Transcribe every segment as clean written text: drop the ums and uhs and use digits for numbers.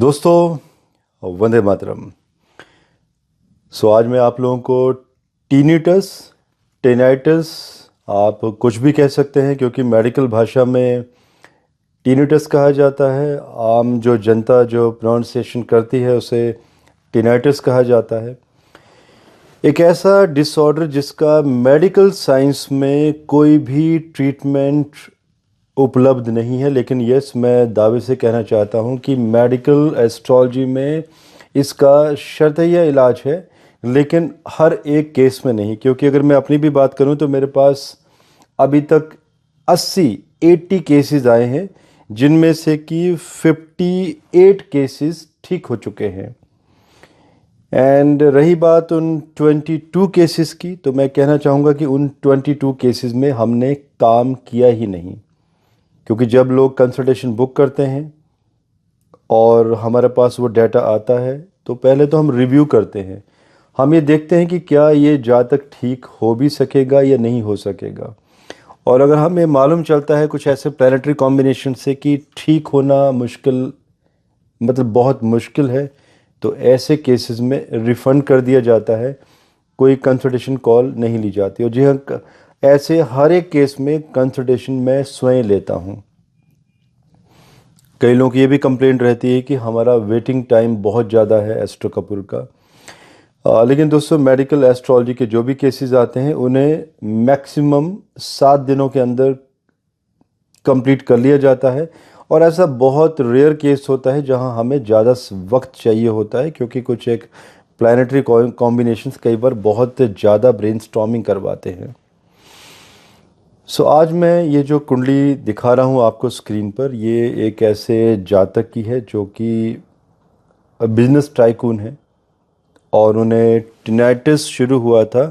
दोस्तों वंदे मातरम। आज मैं आप लोगों को टीनिटस, टेनाइटस, आप कुछ भी कह सकते हैं क्योंकि मेडिकल भाषा में टीनिटस कहा जाता है। आम जो जनता जो प्रोनाउंसिएशन करती है उसे टेनाइटस कहा जाता है। एक ऐसा डिसऑर्डर जिसका मेडिकल साइंस में कोई भी ट्रीटमेंट उपलब्ध नहीं है, लेकिन यस मैं दावे से कहना चाहता हूं कि मेडिकल एस्ट्रोलॉजी में इसका शर्तैया इलाज है, लेकिन हर एक केस में नहीं। क्योंकि अगर मैं अपनी भी बात करूं तो मेरे पास अभी तक 80 केसेस आए हैं, जिनमें से कि 58 केसेस ठीक हो चुके हैं। एंड रही बात उन 22 केसेस की, तो मैं कहना चाहूँगा कि उन 22 केसेस में हमने काम किया ही नहीं। क्योंकि जब लोग कंसल्टेशन बुक करते हैं और हमारे पास वो डाटा आता है तो पहले तो हम रिव्यू करते हैं। हम ये देखते हैं कि क्या ये जातक ठीक हो भी सकेगा या नहीं हो सकेगा। और अगर हमें मालूम चलता है कुछ ऐसे प्लैनेटरी कॉम्बिनेशन से कि ठीक होना मुश्किल, मतलब बहुत मुश्किल है, तो ऐसे केसेस में रिफ़ंड कर दिया जाता है, कोई कंसल्टेशन कॉल नहीं ली जाती। और जी हाँ, ऐसे हर एक केस में कंसल्टेशन मैं स्वयं लेता हूँ। कई लोगों की ये भी कंप्लेंट रहती है कि हमारा वेटिंग टाइम बहुत ज़्यादा है एस्ट्रो कपूर का। लेकिन दोस्तों, मेडिकल एस्ट्रोलॉजी के जो भी केसेस आते हैं उन्हें मैक्सिमम 7 दिनों के अंदर कंप्लीट कर लिया जाता है। और ऐसा बहुत रेयर केस होता है जहां हमें ज़्यादा वक्त चाहिए होता है, क्योंकि कुछ एक प्लैनेटरी कॉम्बिनेशंस कई बार बहुत ज़्यादा ब्रेनस्टॉर्मिंग करवाते हैं। आज मैं ये जो कुंडली दिखा रहा हूँ आपको स्क्रीन पर, ये एक ऐसे जातक की है जो कि बिजनेस टाइकून है और उन्हें टिनाइटिस शुरू हुआ था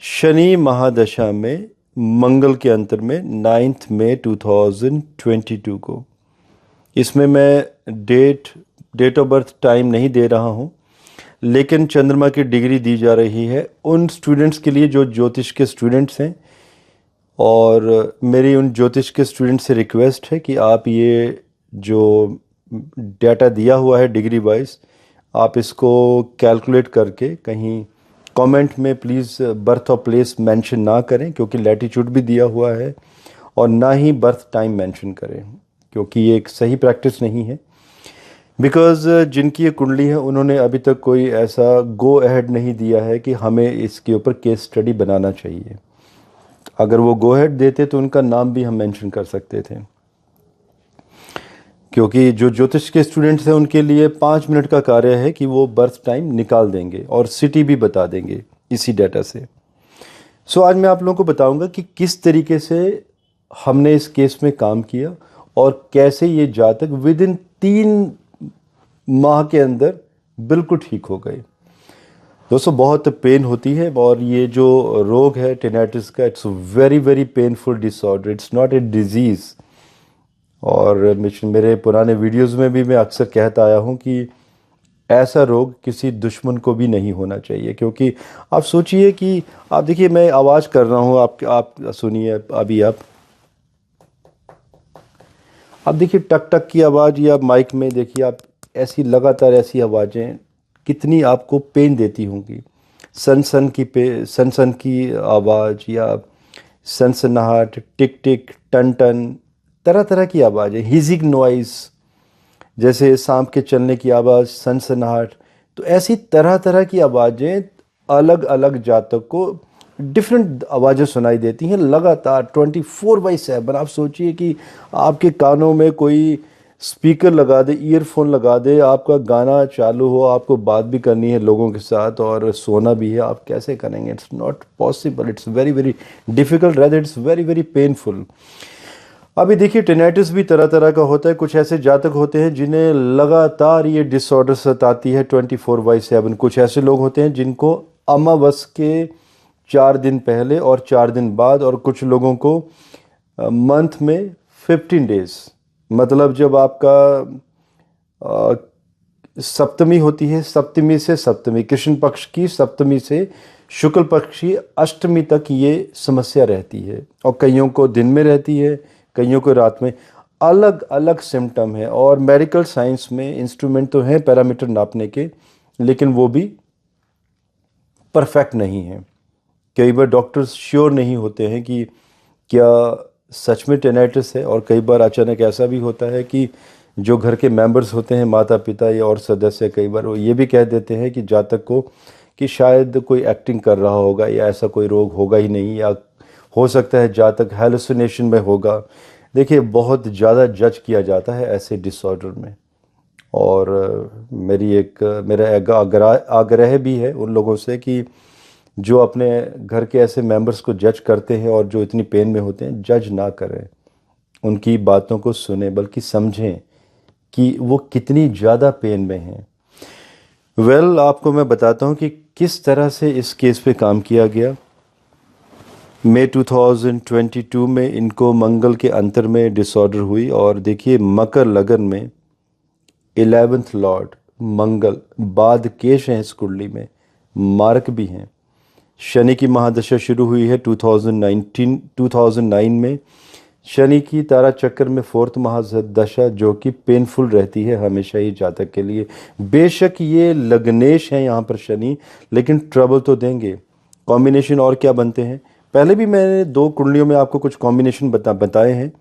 शनि महादशा में मंगल के अंतर में 9 मई 2022 को। इसमें मैं डेट ऑफ बर्थ टाइम नहीं दे रहा हूँ, लेकिन चंद्रमा की डिग्री दी जा रही है उन स्टूडेंट्स के लिए जो ज्योतिष के स्टूडेंट्स हैं। और मेरी उन ज्योतिष के स्टूडेंट से रिक्वेस्ट है कि आप ये जो डाटा दिया हुआ है डिग्री वाइज, आप इसको कैलकुलेट करके कहीं कमेंट में प्लीज़ बर्थ और प्लेस मेंशन ना करें, क्योंकि लैटिट्यूड भी दिया हुआ है, और ना ही बर्थ टाइम मेंशन करें, क्योंकि ये एक सही प्रैक्टिस नहीं है। बिकॉज़ जिनकी ये कुंडली है उन्होंने अभी तक कोई ऐसा गो अहेड नहीं दिया है कि हमें इसके ऊपर केस स्टडी बनाना चाहिए। अगर वो गो अहेड देते तो उनका नाम भी हम मेंशन कर सकते थे, क्योंकि जो ज्योतिष के स्टूडेंट्स हैं उनके लिए 5 मिनट का कार्य है कि वो बर्थ टाइम निकाल देंगे और सिटी भी बता देंगे इसी डाटा से। आज मैं आप लोगों को बताऊंगा कि किस तरीके से हमने इस केस में काम किया और कैसे ये जातक विद इन 3 माह के अंदर बिल्कुल ठीक हो गए। दोस्तों, बहुत पेन होती है, और ये जो रोग है टेनाइटिस का, it's very very painful disorder, it's not a disease. और मेरे पुराने वीडियोस में भी मैं अक्सर कहता आया हूँ कि ऐसा रोग किसी दुश्मन को भी नहीं होना चाहिए। क्योंकि आप सोचिए कि आप देखिए, मैं आवाज़ कर रहा हूँ, आप सुनिए अभी। आप देखिए टक टक की आवाज़, या माइक में देखिए आप, ऐसी लगातार ऐसी आवाज़ें कितनी आपको पेन देती होंगी। सन सन की आवाज़, या सनसनाहट, टिक टिक, टन टन, तरह तरह की आवाज़ें, हिजिंग नॉइज़, जैसे सांप के चलने की आवाज़, सनसनाहट। तो ऐसी तरह तरह की आवाज़ें अलग अलग जातक को डिफरेंट आवाज़ें सुनाई देती हैं लगातार 24/7। आप सोचिए कि आपके कानों में कोई स्पीकर लगा दे, ईयरफोन लगा दे, आपका गाना चालू हो, आपको बात भी करनी है लोगों के साथ और सोना भी है, आप कैसे करेंगे? It's not possible, it's very very difficult, rather it's very very painful. अभी देखिए, टेनाइटिस भी तरह तरह का होता है। कुछ ऐसे जातक होते हैं जिन्हें लगातार ये डिसऑर्डर सताती है 24/7। कुछ ऐसे लोग होते हैं जिनको अमावस के 4 दिन पहले और 4 दिन बाद, और कुछ लोगों को मंथ में 15 डेज, मतलब जब आपका सप्तमी होती है, सप्तमी से सप्तमी, कृष्ण पक्ष की सप्तमी से शुक्ल पक्ष की अष्टमी तक ये समस्या रहती है। और कईयों को दिन में रहती है, कईयों को रात में। अलग अलग सिम्टम है। और मेडिकल साइंस में इंस्ट्रूमेंट तो हैं पैरामीटर नापने के, लेकिन वो भी परफेक्ट नहीं है। कई बार डॉक्टर्स श्योर नहीं होते हैं कि क्या सच में टेनाइटिस है, और कई बार अचानक ऐसा भी होता है कि जो घर के मेंबर्स होते हैं, माता पिता या और सदस्य, कई बार वो ये भी कह देते हैं कि जातक को कि शायद कोई एक्टिंग कर रहा होगा या ऐसा कोई रोग होगा ही नहीं, या हो सकता है जातक हेलुसिनेशन में होगा। देखिए, बहुत ज़्यादा जज किया जाता है ऐसे डिसऑर्डर में। और मेरा आग्रह भी है उन लोगों से कि जो अपने घर के ऐसे मेंबर्स को जज करते हैं और जो इतनी पेन में होते हैं, जज ना करें, उनकी बातों को सुने, बल्कि समझें कि वो कितनी ज़्यादा पेन में हैं। आपको मैं बताता हूँ कि किस तरह से इस केस पे काम किया गया। मई 2022 में इनको मंगल के अंतर में डिसऑर्डर हुई, और देखिए मकर लगन में 11th लॉर्ड मंगल बाद केश हैं इस कुंडली में, मार्क भी हैं। शनि की महादशा शुरू हुई है 2009 में। शनि की तारा चक्र में 4th महादशा, जो कि पेनफुल रहती है हमेशा ही जातक के लिए। बेशक ये लग्नेश हैं यहाँ पर शनि, लेकिन ट्रबल तो देंगे। कॉम्बिनेशन और क्या बनते हैं, पहले भी मैंने 2 कुंडलियों में आपको कुछ कॉम्बिनेशन बताए हैं।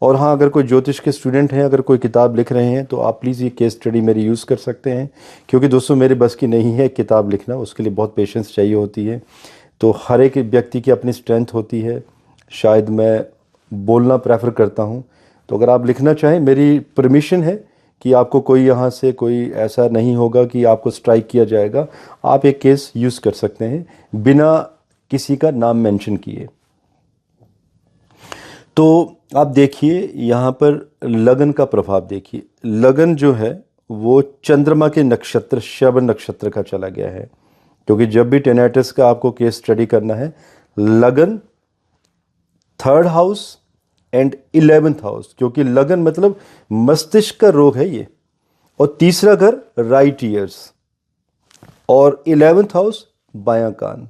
और हाँ, अगर कोई ज्योतिष के स्टूडेंट हैं, अगर कोई किताब लिख रहे हैं, तो आप प्लीज़ ये केस स्टडी मेरी यूज़ कर सकते हैं, क्योंकि दोस्तों मेरे बस की नहीं है किताब लिखना, उसके लिए बहुत पेशेंस चाहिए होती है। तो हर एक व्यक्ति की अपनी स्ट्रेंथ होती है, शायद मैं बोलना प्रेफर करता हूँ। तो अगर आप लिखना चाहें, मेरी परमिशन है कि आपको कोई यहाँ से कोई ऐसा नहीं होगा कि आपको स्ट्राइक किया जाएगा। आप एक केस यूज़ कर सकते हैं बिना किसी का नाम मेंशन किए। तो आप देखिए यहाँ पर लगन का प्रभाव देखिए। लगन जो है वो चंद्रमा के नक्षत्र श्रवण नक्षत्र का चला गया है, क्योंकि जब भी टेनाइटिस का आपको केस स्टडी करना है, लगन 3rd house and 11th house, क्योंकि लगन मतलब मस्तिष्क का रोग है ये, और तीसरा घर राइट ईयर्स, और 11th हाउस बायां कान,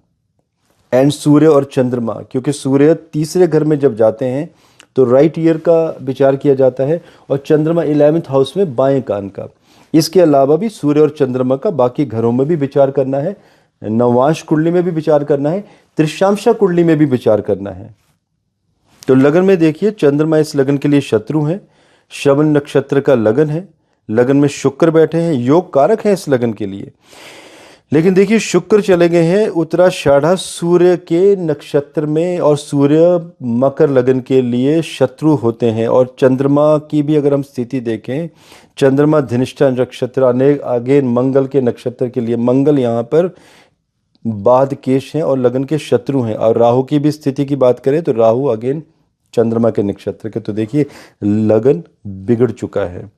एंड सूर्य और चंद्रमा, क्योंकि सूर्य तीसरे घर में जब जाते हैं तो राइट ईयर का विचार किया जाता है, और चंद्रमा 11th हाउस में बाएं कान का। इसके अलावा भी सूर्य और चंद्रमा का बाकी घरों में भी विचार करना है, नवांश कुंडली में भी विचार करना है, त्रिशांशा कुंडली में भी विचार करना है। तो लगन में देखिए, चंद्रमा इस लगन के लिए शत्रु हैं, श्रवण नक्षत्र का लगन है, लगन में शुक्र बैठे हैं, योग कारक हैं इस लगन के लिए। लेकिन देखिए, शुक्र चले गए हैं उत्तराषाढ़ा सूर्य के नक्षत्र में, और सूर्य मकर लगन के लिए शत्रु होते हैं। और चंद्रमा की भी अगर हम स्थिति देखें, चंद्रमा धनिष्ठा नक्षत्र, अगेन मंगल के नक्षत्र के लिए, मंगल यहाँ पर बाद केश हैं और लगन के शत्रु हैं। और राहु की भी स्थिति की बात करें तो राहु अगेन चंद्रमा के नक्षत्र के। तो देखिए, लगन बिगड़ चुका है।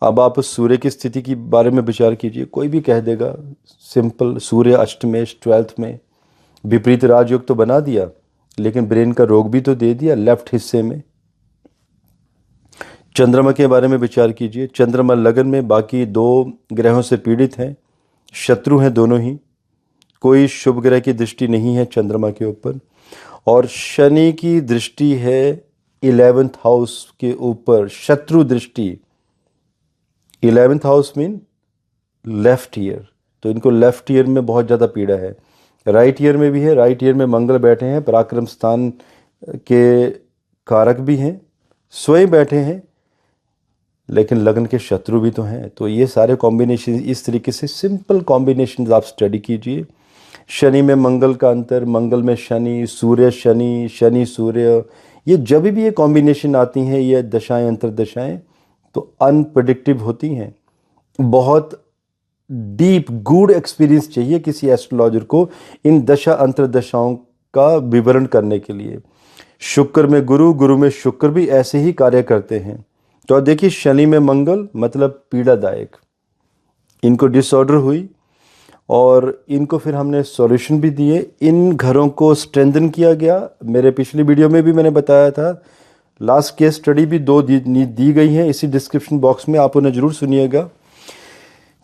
अब आप सूर्य की स्थिति के बारे में विचार कीजिए। कोई भी कह देगा सिंपल, सूर्य अष्टमेश 12th में, विपरीत राजयोग तो बना दिया, लेकिन ब्रेन का रोग भी तो दे दिया लेफ्ट हिस्से में। चंद्रमा के बारे में विचार कीजिए। चंद्रमा लगन में बाकी 2 ग्रहों से पीड़ित हैं, शत्रु हैं दोनों ही, कोई शुभ ग्रह की दृष्टि नहीं है चंद्रमा के ऊपर। और शनि की दृष्टि है 11th हाउस के ऊपर, शत्रु दृष्टि। 11th house mean left ear, तो इनको लेफ्ट ईयर में बहुत ज़्यादा पीड़ा है। राइट ईयर में भी है, राइट ईयर में मंगल बैठे हैं, पराक्रम स्थान के कारक भी हैं, स्वयं बैठे हैं, लेकिन लगन के शत्रु भी तो हैं। तो ये सारे कॉम्बिनेशन, इस तरीके से सिंपल कॉम्बिनेशन आप स्टडी कीजिए। शनि में मंगल का अंतर, मंगल में शनि, सूर्य शनि, शनि सूर्य, ये जब भी ये कॉम्बिनेशन आती हैं, ये दशाएं अंतर दशाएं, तो अनप्रेडिक्टिव होती हैं। बहुत डीप गूढ़ एक्सपीरियंस चाहिए किसी एस्ट्रोलॉजर को इन दशा अंतर दशाओं का विवरण करने के लिए। शुक्र में गुरु, गुरु में शुक्र भी ऐसे ही कार्य करते हैं। तो देखिए, शनि में मंगल मतलब पीड़ादायक, इनको डिसऑर्डर हुई, और इनको फिर हमने सॉल्यूशन भी दिए। इन घरों को स्ट्रेंथन किया गया। मेरे पिछली वीडियो में भी मैंने बताया था, लास्ट केस स्टडी भी 2 दी गई हैं इसी डिस्क्रिप्शन बॉक्स में, आप उन्हें ज़रूर सुनिएगा।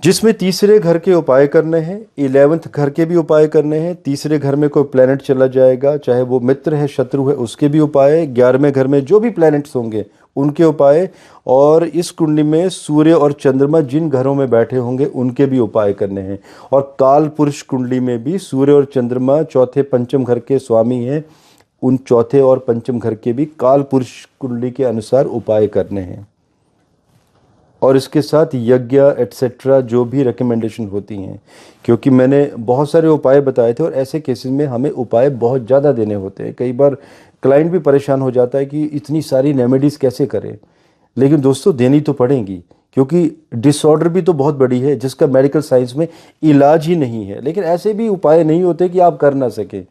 जिसमें तीसरे घर के उपाय करने हैं, 11th घर के भी उपाय करने हैं। तीसरे घर में कोई प्लैनेट चला जाएगा, चाहे वो मित्र है शत्रु है, उसके भी उपाय। 11वें घर में जो भी प्लैनेट्स होंगे उनके उपाय, और इस कुंडली में सूर्य और चंद्रमा जिन घरों में बैठे होंगे उनके भी उपाय करने हैं। और काल पुरुष कुंडली में भी सूर्य और चंद्रमा चौथे पंचम घर के स्वामी हैं, उन चौथे और पंचम घर के भी काल पुरुष कुंडली के अनुसार उपाय करने हैं। और इसके साथ यज्ञ एट्सेट्रा जो भी रिकमेंडेशन होती हैं, क्योंकि मैंने बहुत सारे उपाय बताए थे और ऐसे केसेस में हमें उपाय बहुत ज़्यादा देने होते हैं। कई बार क्लाइंट भी परेशान हो जाता है कि इतनी सारी रेमेडीज़ कैसे करें, लेकिन दोस्तों देनी तो पड़ेंगी, क्योंकि डिसऑर्डर भी तो बहुत बड़ी है जिसका मेडिकल साइंस में इलाज ही नहीं है। लेकिन ऐसे भी उपाय नहीं होते कि आप कर ना सकें।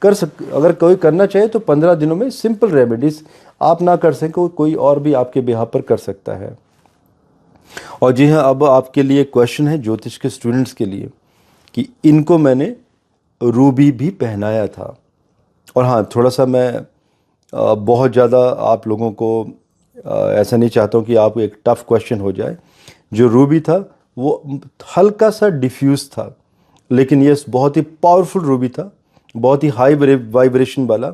अगर कोई करना चाहे तो 15 दिनों में सिंपल रेमेडीज़, आप ना कर सकें कोई और भी आपके बिहाफ पर कर सकता है। और जी हाँ, अब आपके लिए क्वेश्चन है ज्योतिष के स्टूडेंट्स के लिए कि इनको मैंने रूबी भी पहनाया था। और हाँ, थोड़ा सा मैं बहुत ज़्यादा आप लोगों को ऐसा नहीं चाहता हूँ कि आप एक टफ क्वेश्चन हो जाए। जो रूबी था वो हल्का सा डिफ्यूज था, लेकिन ये बहुत ही पावरफुल रूबी था, बहुत ही हाई वाइब्रेशन वाला,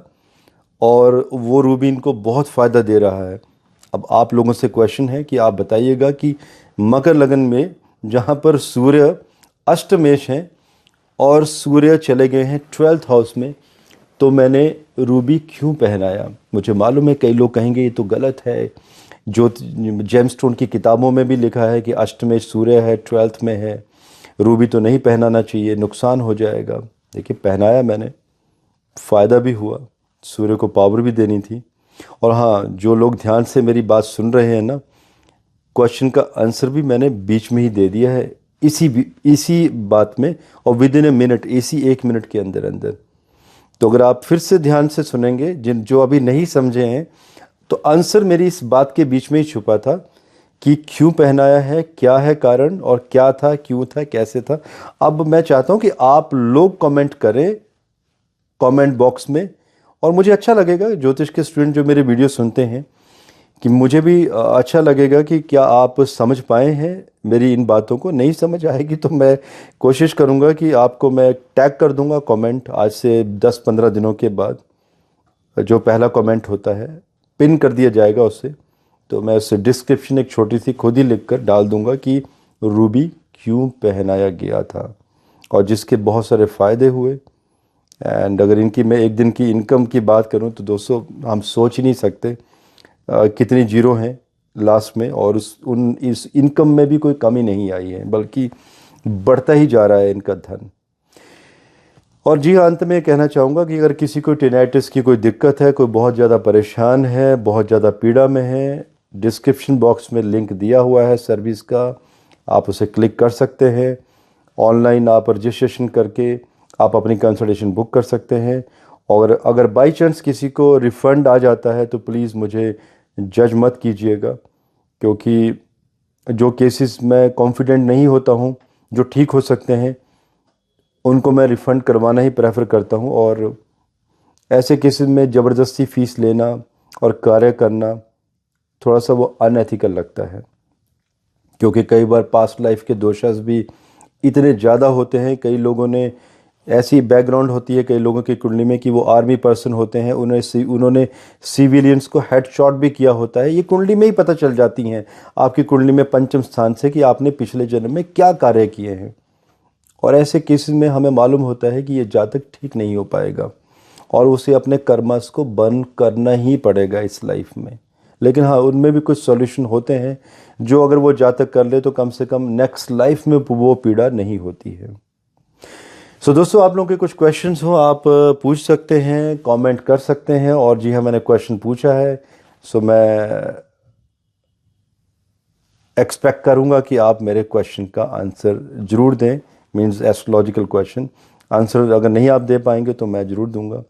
और वो रूबी इनको बहुत फ़ायदा दे रहा है। अब आप लोगों से क्वेश्चन है कि आप बताइएगा कि मकर लगन में जहाँ पर सूर्य अष्टमेश हैं और सूर्य चले गए हैं 12th हाउस में, तो मैंने रूबी क्यों पहनाया। मुझे मालूम है कई लोग कहेंगे ये तो गलत है, जो जेमस्टोन की किताबों में भी लिखा है कि अष्टमेश सूर्य है 12th में है, रूबी तो नहीं पहनाना चाहिए, नुकसान हो जाएगा। देखिए पहनाया मैंने, फ़ायदा भी हुआ, सूर्य को पावर भी देनी थी। और हाँ, जो लोग ध्यान से मेरी बात सुन रहे हैं ना, क्वेश्चन का आंसर भी मैंने बीच में ही दे दिया है इसी बात में, और विद इन ए मिनट, इसी 1 मिनट के अंदर अंदर। तो अगर आप फिर से ध्यान से सुनेंगे, जो अभी नहीं समझे हैं, तो आंसर मेरी इस बात के बीच में ही छुपा था कि क्यों पहनाया है, क्या है कारण, और क्या था, क्यों था, कैसे था। अब मैं चाहता हूँ कि आप लोग कमेंट करें कमेंट बॉक्स में, और मुझे अच्छा लगेगा ज्योतिष के स्टूडेंट जो मेरे वीडियो सुनते हैं, कि मुझे भी अच्छा लगेगा कि क्या आप समझ पाए हैं मेरी इन बातों को। नहीं समझ आएगी तो मैं कोशिश करूंगा कि आपको मैं टैग कर दूंगा कमेंट, आज से 10-15 दिनों के बाद जो पहला कमेंट होता है पिन कर दिया जाएगा उससे, तो मैं उससे डिस्क्रिप्शन एक छोटी सी खुद ही लिख कर डाल दूंगा कि रूबी क्यों पहनाया गया था, और जिसके बहुत सारे फ़ायदे हुए। एंड अगर इनकी मैं एक दिन की इनकम की बात करूं तो दोस्तों हम सोच ही नहीं सकते कितनी जीरो हैं लास्ट में, और इस इनकम में भी कोई कमी नहीं आई है, बल्कि बढ़ता ही जा रहा है इनका धन। और जी हाँ, अंत में कहना चाहूँगा कि अगर किसी को टिनाइटिस की कोई दिक्कत है, कोई बहुत ज़्यादा परेशान है, बहुत ज़्यादा पीड़ा में है, डिस्क्रिप्शन बॉक्स में लिंक दिया हुआ है सर्विस का, आप उसे क्लिक कर सकते हैं। ऑनलाइन आप रजिस्ट्रेशन करके आप अपनी कंसल्टेशन बुक कर सकते हैं। और अगर बाई चांस किसी को रिफ़ंड आ जाता है तो प्लीज़ मुझे जज मत कीजिएगा, क्योंकि जो केसेस मैं कॉन्फिडेंट नहीं होता हूँ जो ठीक हो सकते हैं, उनको मैं रिफ़ंड करवाना ही प्रेफर करता हूँ। और ऐसे केसेस में ज़बरदस्ती फ़ीस लेना और कार्य करना थोड़ा सा वो अनएथिकल लगता है, क्योंकि कई बार पास्ट लाइफ के दोषास भी इतने ज़्यादा होते हैं। कई लोगों ने ऐसी बैकग्राउंड होती है कई लोगों की कुंडली में कि वो आर्मी पर्सन होते हैं, उन्होंने सिविलियंस को हेडशॉट भी किया होता है। ये कुंडली में ही पता चल जाती हैं आपकी कुंडली में पंचम स्थान से कि आपने पिछले जन्म में क्या कार्य किए हैं। और ऐसे केसेस में हमें मालूम होता है कि ये जातक ठीक नहीं हो पाएगा और उसे अपने कर्मस को बंद करना ही पड़ेगा इस लाइफ में। लेकिन हाँ, उनमें भी कुछ सॉल्यूशन होते हैं जो अगर वो जातक कर ले तो कम से कम नेक्स्ट लाइफ में वो पीड़ा नहीं होती है। सो दोस्तों, आप लोगों के कुछ क्वेश्चंस हो आप पूछ सकते हैं, कमेंट कर सकते हैं। और जी हाँ, मैंने क्वेश्चन पूछा है, सो मैं एक्सपेक्ट करूंगा कि आप मेरे क्वेश्चन का आंसर ज़रूर दें। मींस एस्ट्रोलॉजिकल क्वेश्चन आंसर अगर नहीं आप दे पाएंगे तो मैं ज़रूर दूंगा।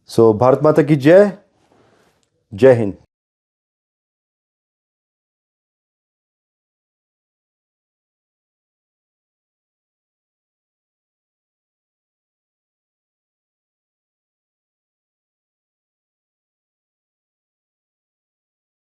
सो भारत माता की जय, जय हिंद।